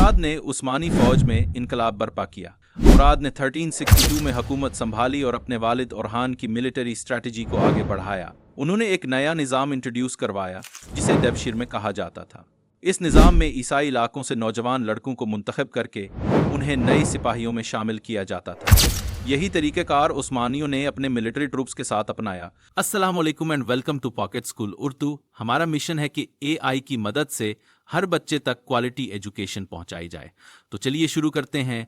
मुराद ने उस्मानी फौज में इनकलाब बर्पा किया। मुराद ने 1362 में हुकूमत संभाली और अपने वालिद ओरहान की मिलिट्री स्ट्रेटजी को आगे बढ़ाया। उन्होंने एक नया निज़ाम इंट्रोड्यूस करवाया जिसे देवशिर में कहा जाता था। इस निज़ाम में ईसाई इलाकों से नौजवान लड़कों को मुंतखब करके उन्हें नए सिपाहियों में शामिल किया जाता था। यही तरीक़ेकार उस्मानियों ने अपने मिलिट्री ट्रूप्स के साथ अपनाया। अस्सलाम वालेकुम and welcome to pocket school Urdu. हमारा मिशन है कि एआई की मदद से हर बच्चे तक क्वालिटी एजुकेशन पहुंचाई जाए। तो चलिए शुरू करते हैं।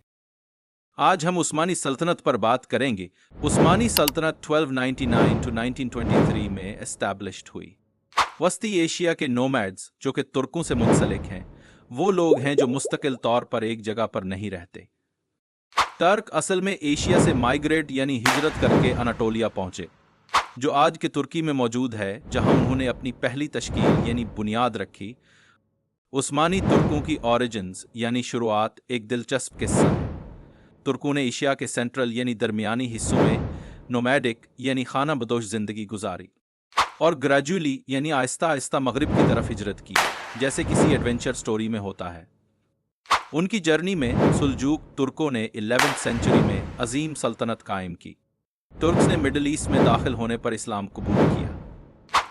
आज हम उस्मानी सल्तनत पर बात करेंगे। उस्मानी सल्तनत 1299 टू 1923 में एस्टैब्लिश्ड हुई। वस्ती एशिया के नोमैड्स, जो कि तुर्कों से मुंसलिक हैं, वो लोग हैं जो मुस्तकिल तौर पर एक जगह पर नहीं रहते। टर्क असल में एशिया से माइग्रेट यानी हिजरत करके अनाटोलिया पहुंचे, जो आज के तुर्की में मौजूद है, जहां उन्होंने अपनी पहली तश्कील यानी बुनियाद रखी। उस्मानी तुर्कों की ऑरिजिन्स यानी शुरुआत एक दिलचस्प किस्सा है। तुर्कों ने एशिया के सेंट्रल यानी दरमियानी हिस्सों में नोमैडिक यानी खाना बदोश जिंदगी गुजारी और ग्रेजुअली यानी आहिस्ता आहिस्ता मगरिब की तरफ हिजरत की, जैसे किसी एडवेंचर स्टोरी में होता है। उनकी जर्नी में सुल्जूक तुर्कों ने 11वीं सेंचुरी में अजीम सल्तनत कायम की। तुर्क्स ने मिडल ईस्ट में दाखिल होने पर इस्लाम कबूल किया,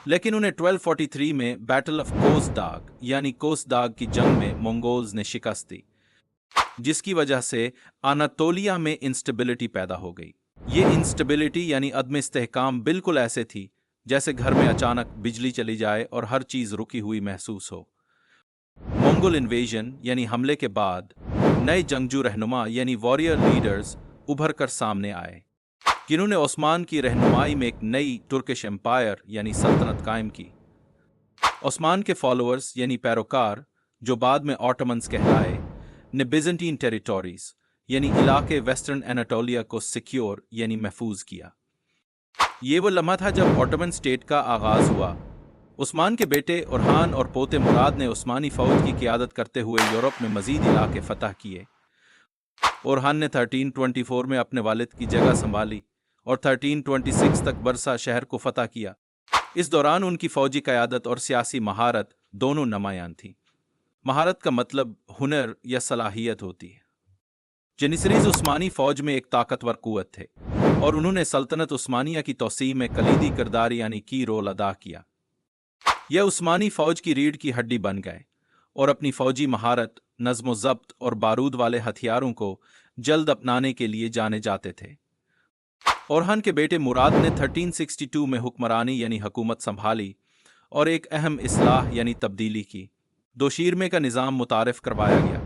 लेकिन उन्हें 1243 में बैटल ऑफ कोसदाग यानी कोसदाग की जंग में मंगोल्स ने शिकस्त दी, जिसकी वजह से अनातोलिया में इंस्टेबिलिटी पैदा हो गई। ये इंस्टेबिलिटी यानी अदम इस्तेहकाम बिल्कुल ऐसे थी जैसे घर में अचानक बिजली चली जाए और हर चीज़ रुकी हुई महसूस हो। मंगोल इन्वेजन यानी हमले के बाद नए जंगजू रहनुमा यानी वॉरियर लीडर्स उभर कर सामने आए, जिन्होंने ओस्मान की रहनुमाई में एक नई तुर्किश एम्पायर यानी सल्तनत कायम की। ओस्मान के फॉलोअर्स यानी पैरोकार, जो बाद में ऑटोमन्स कहलाए, ने बिजेंटीन टेरिटोरीज यानी इलाके वेस्टर्न एनाटोलिया को सिक्योर यानी महफूज किया। ये वो लम्हा था जब ऑटोमन स्टेट का आगाज हुआ। उस्मान के बेटे ओरहान और पोते मुराद ने उस्मानी फौज की क़ियादत करते हुए यूरोप में मजीद इलाके फतह किए। ओरहान ने 1324 में अपने वालिद की जगह संभाली और 1326 तक बरसा शहर को फतह किया। इस दौरान उनकी फौजी क़यादत और सियासी महारत दोनों नमायान थी। महारत का मतलब हुनर या सलाहियत होती है। जनिसरीज उस्मानी फौज में एक ताकतवर कुव्वत थे और उन्होंने सल्तनत उस्मानिया की तौसीह में कलीदी किरदार यानी की रोल अदा किया। यह उस्मानी फौज की रीढ़ की हड्डी बन गए और अपनी फौजी महारत, नज़्म ज़ब्त और बारूद वाले हथियारों को जल्द अपनाने के लिए जाने जाते थे। ओरहान के बेटे मुराद ने 1362 में हुक्मरानी यानी हुकूमत संभाली और एक अहम इस्लाह यानी तब्दीली की। दोशीरमे का निज़ाम मुतारिफ करवाया गया।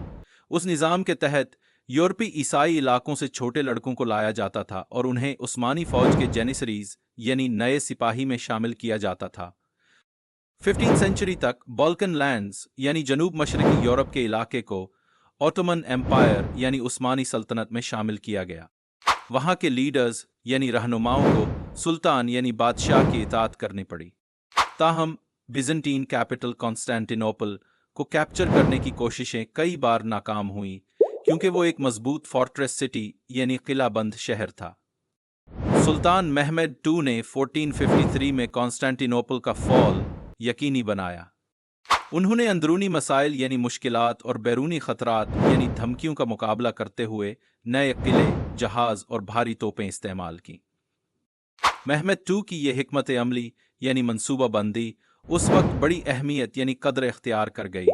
उस निज़ाम के तहत यूरोपी ईसाई इलाकों से छोटे लड़कों को लाया जाता था और उन्हें उस्मानी फौज के जेनिसरीज यानी नए सिपाही में शामिल किया जाता था। 15वीं सेंचुरी तक बाल्कन लैंड्स यानी जनूब मशरकी यूरोप के इलाके को ऑटोमन एम्पायर यानी उस्मानी सल्तनत में शामिल किया गया। वहाँ के लीडर्स यानी रहनुमाओं को सुल्तान यानी बादशाह की इताअत करनी पड़ी। ताहम बिजेंटीन कैपिटल कॉन्स्टेंटिनोपल को कैप्चर करने की कोशिशें कई बार नाकाम हुई, क्योंकि वो एक मजबूत फोर्ट्रेस सिटी यानी किलाबंद शहर था। सुल्तान महमद II ने 1453 में कॉन्स्टेंटिनोपल का फॉल यकीनी बनाया। उन्होंने अंदरूनी मसाइल यानी मुश्किलात और बैरूनी खतरात यानी धमकियों का मुकाबला करते हुए नए किले, जहाज और भारी तोपें इस्तेमाल की। महमद II की यह हिकमत अमली यानी मंसूबा बंदी उस वक्त बड़ी अहमियत यानी कदर इख्तियार कर गई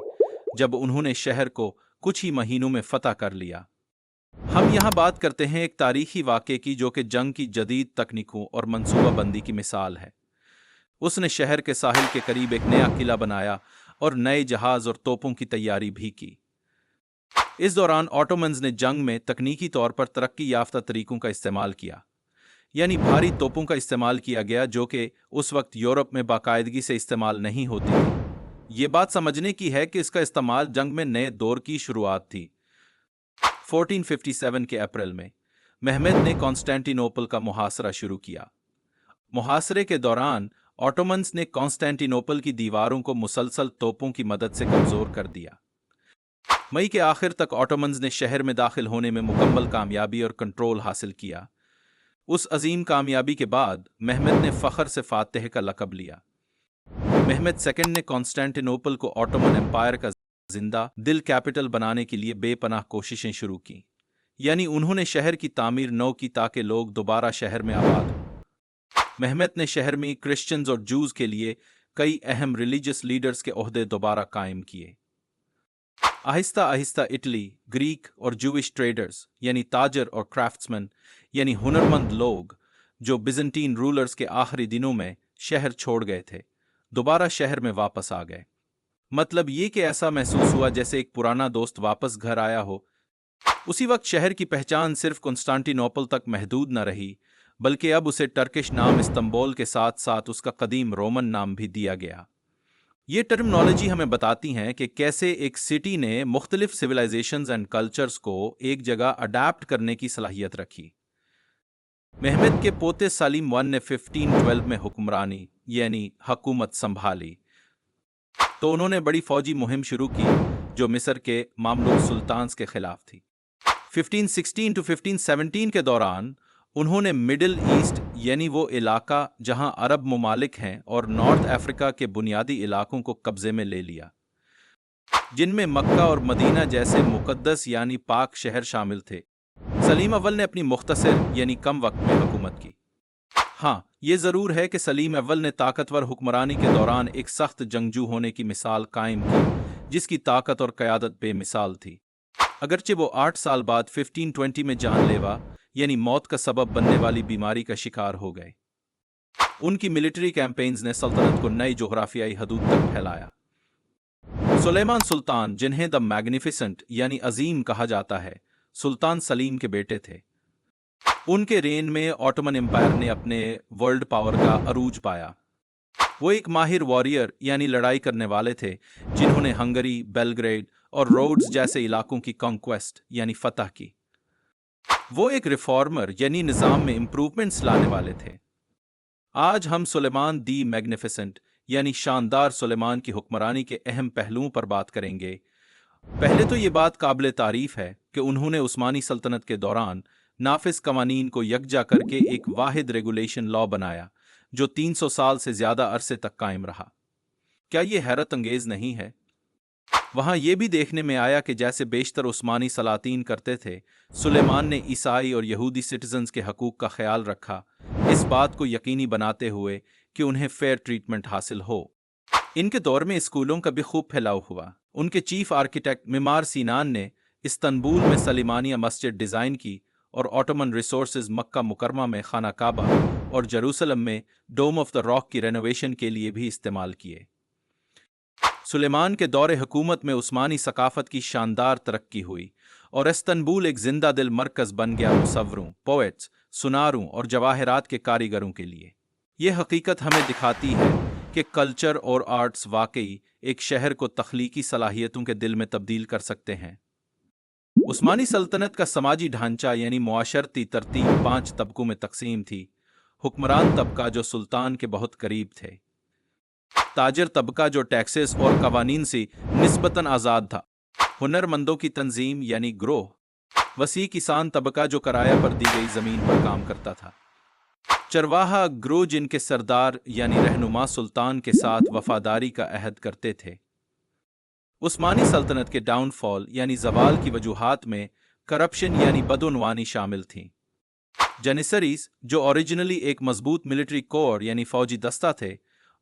जब उन्होंने शहर को कुछ ही महीनों में फतह कर लिया। हम यहाँ बात करते हैं एक तारीखी वाक़े की, जो कि जंग की जदीद तकनीकों और मंसूबा बंदी की मिसाल है। उसने शहर के साहिल के करीब एक नया किला बनाया और नए जहाज और तोपों की तैयारी भी की। इस दौरान ऑटोमन्स ने जंग में तकनीकी तौर पर तरक्की याफ्ता तरीकों का इस्तेमाल किया, यानी भारी तोपों का इस्तेमाल किया गया, जो कि उस वक्त यूरोप में बाकायदगी से इस्तेमाल नहीं होती थी। ये बात समझने की है कि इसका इस्तेमाल जंग में नए दौर की शुरुआत थी। 1457 के अप्रैल में महमद ने कॉन्स्टेंटिनोपल का मुहासरा शुरू किया। मुहासरे के दौरान ऑटोमन्स ने कॉन्स्टेंटिनोपल की दीवारों को मुसलसल तोपों की मदद से कमजोर कर दिया। मई के आखिर तक ऑटोमन्स ने शहर में दाखिल होने में मुकम्मल कामयाबी और कंट्रोल हासिल किया। उस अजीम कामयाबी के बाद महमद ने फ़ख्र से फातिह का लक़ब लिया। महमद II ने कॉन्स्टेंटिनोपल को ऑटोमन एम्पायर का जिंदा दिल कैपिटल बनाने के लिए बेपनाह कोशिशें शुरू की। यानी उन्होंने शहर की तामीर नौ की ताकि लोग दोबारा शहर में आबाद हों। मेहमत ने शहर में क्रिश्चियंस और जूज के लिए कई अहम रिलीजियस लीडर्स के ओहदे दोबारा कायम किए। आहिस्ता आहिस्ता इटली, ग्रीक और जूइश ट्रेडर्स यानी ताजर और क्राफ्ट्समैन यानी हुनरमंद लोग जो बिजेंटीन रूलर्स के आखिरी दिनों में शहर छोड़ गए थे, दोबारा शहर में वापस आ गए। मतलब ये कि ऐसा महसूस हुआ जैसे एक पुराना दोस्त वापस घर आया हो। उसी वक्त शहर की पहचान सिर्फ कॉन्स्टेंटिनोपल तक महदूद न रही, बल्कि अब उसे टर्किश नाम इस्तंबुल के साथ साथ उसका कदीम रोमन नाम भी दिया गया। ये टर्मिनोलॉजी हमें बताती हैं कि कैसे एक सिटी ने मुख्तलिफ सिविलाइजेशंस एंड कल्चर्स को एक जगह अडेप्ट करने की सलाहियत रखी। मेहमद के पोते सलीम वन ने 1512 में हुक्मरानी यानी हुकूमत संभाली, तो उन्होंने बड़ी फौजी मुहिम शुरू की जो मिस्र के मामलुक सुल्तान्स के खिलाफ थी। 1516 to 1517 के दौरान उन्होंने मिडिल ईस्ट यानी वो इलाका जहां अरब ममालिक हैं और नॉर्थ अफ्रीका के बुनियादी इलाकों को कब्जे में ले लिया, जिनमें मक्का और मदीना जैसे मुकद्दस यानी पाक शहर शामिल थे। सलीम अव्वल ने अपनी मुख्तसर यानी कम वक्त में हुकूमत की। हाँ, ये ज़रूर है कि सलीम अव्वल ने ताकतवर हुक्मरानी के दौरान एक सख्त जंगजू होने की मिसाल कायम की, जिसकी ताकत और क़यादत बेमिसाल थी। अगरचे वो 8 साल बाद 1520 में जानलेवा यानी मौत का सबब बनने वाली बीमारी का शिकार हो गए। उनकी मिलिट्री कैंपेन्स ने सल्तनत को नई जोग्राफियाई हदूद तक फैलाया। सुलेमान सुल्तान, जिन्हें द मैग्निफिसेंट यानी अजीम कहा जाता है, सुल्तान सलीम के बेटे थे। उनके रेन में ऑटोमन एम्पायर ने अपने वर्ल्ड पावर का अरूज पाया। वो एक माहिर वॉरियर यानी लड़ाई करने वाले थे, जिन्होंने हंगरी, बेलग्रेड और रोड्स जैसे इलाकों की कॉन्क्वेस्ट यानी फतह की। वो एक रिफॉर्मर यानी निज़ाम में इंप्रूवमेंट्स लाने वाले थे। आज हम सुलेमान दी मैग्निफिसेंट यानी शानदार सुलेमान की हुक्मरानी के अहम पहलुओं पर बात करेंगे। पहले तो ये बात काबिल तारीफ है कि उन्होंने उस्मानी सल्तनत के दौरान नाफिज कवानीन को यकजा करके एक वाहिद रेगुलेशन लॉ बनाया जो 300 साल से ज्यादा अरसे तक कायम रहा। क्या ये हैरत अंगेज नहीं है? वहां यह भी देखने में आया कि जैसे बेशतर उस्मानी सलातीन करते थे, सुलेमान ने ईसाई और यहूदी सिटीजन्स के हकूक का ख्याल रखा, इस बात को यकीनी बनाते हुए कि उन्हें फेयर ट्रीटमेंट हासिल हो। इनके दौर में स्कूलों का भी खूब फैलाव हुआ। उनके चीफ आर्किटेक्ट मिमार सीनान ने इस्तंबुल में सलीमानिया मस्जिद डिज़ाइन की और ऑटोमन रिसोर्सेज मक्का मुकरमा में खाना काबा और जेरूसलम में डोम ऑफ द रॉक की रेनोवेशन के लिए भी इस्तेमाल किए। सुलेमान के दौरे हुकूमत में उस्मानी सकाफत की शानदार तरक्की हुई और इस्तंबुल एक जिंदा दिल मरकज बन गया मुसव्वरों, पोएट्स, सुनारों और जवाहरात के कारीगरों के लिए। यह हकीकत हमें दिखाती है कि कल्चर और आर्ट्स वाकई एक शहर को तख्लीकी सलाहियतों के दिल में तब्दील कर सकते हैं। उस्मानी सल्तनत का समाजी ढांचा यानी मुआशरती तरतीब 5 तबकों में तकसीम थी। हुक्मरान तबका जो सुल्तान के बहुत करीब थे, ताजर तबका जो टैक्सेस और कवानीन से निस्बतन आज़ाद था, हुनरमंदों की तंजीम यानी ग्रोह, वसी किसान तबका जो किराया पर दी गई ज़मीन पर काम करता था, चरवाहा ग्रोह जिनके सरदार यानी रहनुमा सुल्तान के साथ वफादारी का अहद करते थे। उस्मानी सल्तनत के डाउनफॉल यानी ज़वाल की वजूहात में करप्शन यानी बदउनवानी शामिल थी। जेनिसरीज जो ओरिजिनली एक मजबूत मिलिट्री कोर यानी फौजी दस्ता थे,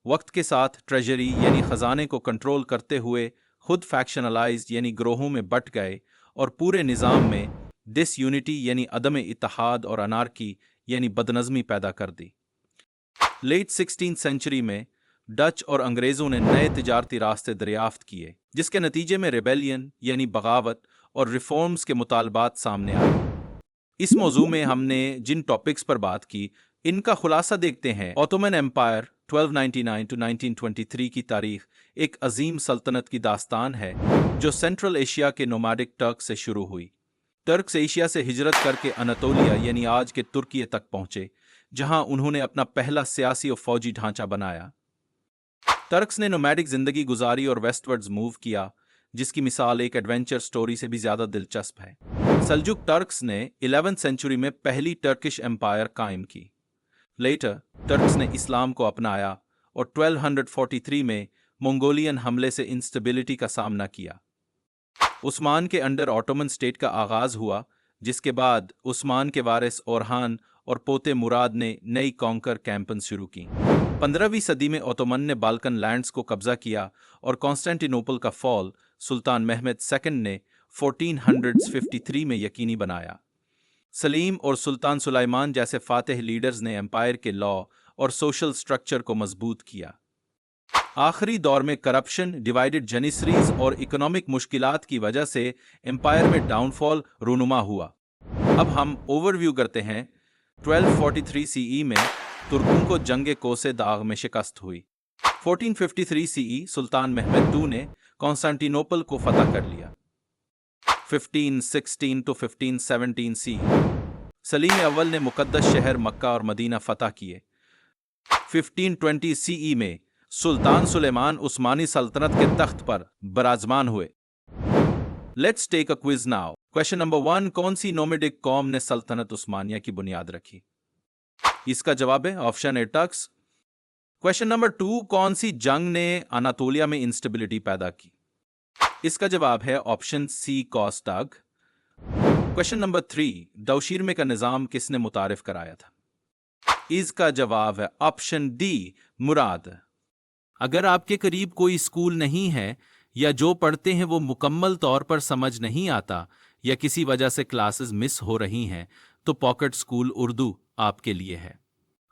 वक्त के साथ ट्रेजरी यानी खजाने को कंट्रोल करते हुए खुद फैक्शनलाइज्ड यानी ग्रोहों में बट गए और पूरे निज़ाम में डिसयूनिटी यानी अदम इत्तेहाद और अनारकी यानी बदनज़मी पैदा कर दी। लेट 16th सेंचुरी में डच और अंग्रेज़ों ने नए तिजारती रास्ते दरियाफ्त किए, जिसके नतीजे में रिबेलियन यानी बगावत और रिफॉर्म्स के मुतालबात सामने आए। इस मौजू में हमने जिन टॉपिक्स पर बात की, इनका खुलासा देखते हैं। ऑटोमन एम्पायर 1299 to 1923 की तारीख एक अजीम सल्तनत की दास्तान है जो सेंट्रल एशिया के नोमैडिक टर्क से शुरू हुई। टर्क्स एशिया से हिजरत करके अनातोलिया यानी आज के तुर्की तक पहुंचे, जहां उन्होंने अपना पहला सियासी और फौजी ढांचा बनाया। टर्क्स ने नोमैडिक जिंदगी गुजारी और वेस्टवर्ड्स मूव किया, जिसकी मिसाल एक एडवेंचर स्टोरी से भी ज्यादा दिलचस्प है। सल्जुक टर्क्स ने 11th सेंचुरी में पहली टर्किश एम्पायर कायम की। लेटर टर्क्स ने इस्लाम को अपनाया और 1243 में मंगोलियन हमले से इंस्टेबिलिटी का सामना किया। उस्मान के अंडर ऑटोमन स्टेट का आगाज हुआ, जिसके बाद उस्मान के वारिस ओरहान और पोते मुराद ने नई कॉन्कर कैंपेन्स शुरू की। 15वीं सदी में ओटोमन ने बाल्कन लैंड्स को कब्जा किया और कॉन्स्टेंटिनोपल का फॉल सुल्तान महमद सेकंड ने 1453 में यकीनी बनाया। सलीम और सुल्तान सुलाइमान जैसे फातेह लीडर्स ने एम्पायर के लॉ और सोशल स्ट्रक्चर को मजबूत किया। आखिरी दौर में करप्शन, डिवाइडेड जेनिसरीज और इकोनॉमिक मुश्किलात की वजह से एम्पायर में डाउनफॉल रूनुमा हुआ। अब हम ओवरव्यू करते हैं। 1243 सीई में तुर्कों को जंगे कोसे दाग में शिकस्त हुई। 1453 सीई सुल्तान महमद II ने कॉन्स्टेंटिनोपल को फतह कर लिया। 1516 to 1517 सी सलीम अव्वल ने मुकद्दस शहर मक्का और मदीना फतह किए। 1520 सीई में सुल्तान सुलेमान उस्मानी सल्तनत के तख्त पर बराजमान हुए। Let's take a quiz now. Question number 1, कौन सी नोमेडिक कौम ने सल्तनत उस्मानिया की बुनियाद रखी? इसका जवाब है option A Turks. Question number 2, कौन सी जंग ने अनातोलिया में इंस्टेबिलिटी पैदा की? इसका जवाब है ऑप्शन सी कॉस्टाग। क्वेश्चन नंबर 3, दौशीरमे का निजाम किसने मुतारिफ कराया था? इसका जवाब है ऑप्शन डी मुराद। अगर आपके करीब कोई स्कूल नहीं है या जो पढ़ते हैं वो मुकम्मल तौर पर समझ नहीं आता या किसी वजह से क्लासेस मिस हो रही हैं, तो पॉकेट स्कूल उर्दू आपके लिए है।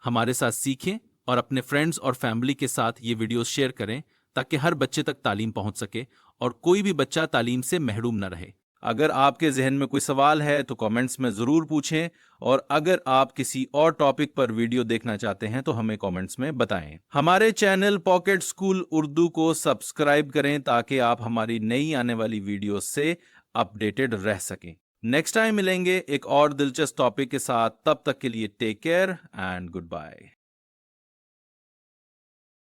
हमारे साथ सीखें और अपने फ्रेंड्स और फैमिली के साथ ये वीडियोस शेयर करें ताकि हर बच्चे तक तालीम पहुंच सके और कोई भी बच्चा तालीम से महरूम न रहे। अगर आपके जहन में कोई सवाल है तो कमेंट्स में ज़रूर पूछें, और अगर आप किसी और टॉपिक पर वीडियो देखना चाहते हैं तो हमें कमेंट्स में बताएं। हमारे चैनल पॉकेट स्कूल उर्दू को सब्सक्राइब करें ताकि आप हमारी नई आने वाली वीडियो से अपडेटेड रह सकें। नेक्स्ट टाइम मिलेंगे एक और दिलचस्प टॉपिक के साथ। तब तक के लिए take care and good bye.